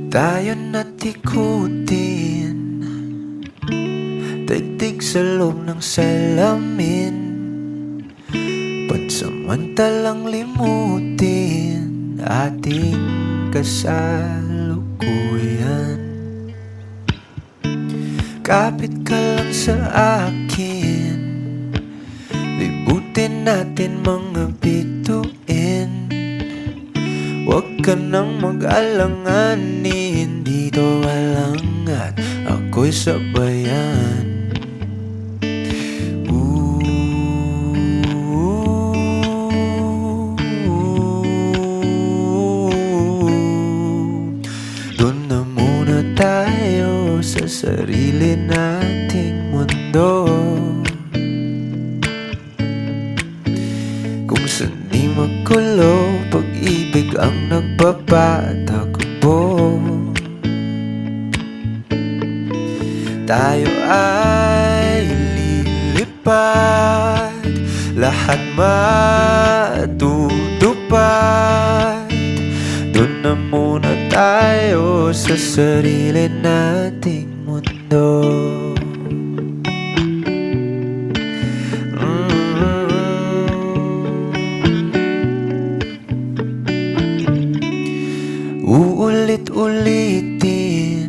Tayo na't ikutin, daigdig sa loob ng salamin, pansamantalang limutin ating kasalukuyan. Kapit ka lang sa akin, libutin natin mga bituin. Huwag ka nang mag-alanganin, dito walang at ako'y sabayan. Doon na muna tayo sa sarili nating mundo, kung saan di magulo, pag-ibig ang nagpapatakbo. Tayo ay lilipad, lahat matutupad. Doon na muna tayo sa sarili nating mundo. Uulit-ulitin,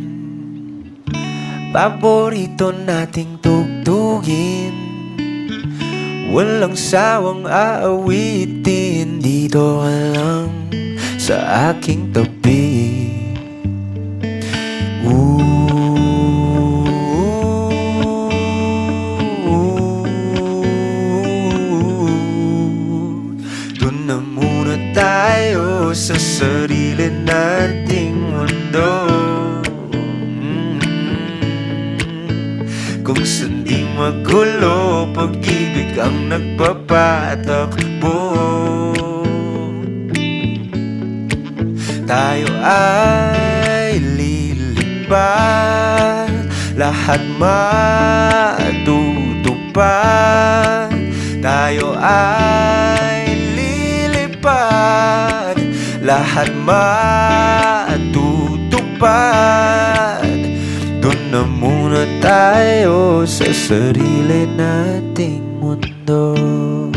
paborito nating tugtugin, walang sawang aawitin, dito ka lang sa aking tabi. Doon na muna tayo sa sarili nating mundo, kung saan di magulo, pag-ibig ang nagpapatakbo. Tayo ay lilipad, lahat matutupad. Tayo ay lilipad, lahat matutupad. Doon na muna tayo sa sarili nating mundo.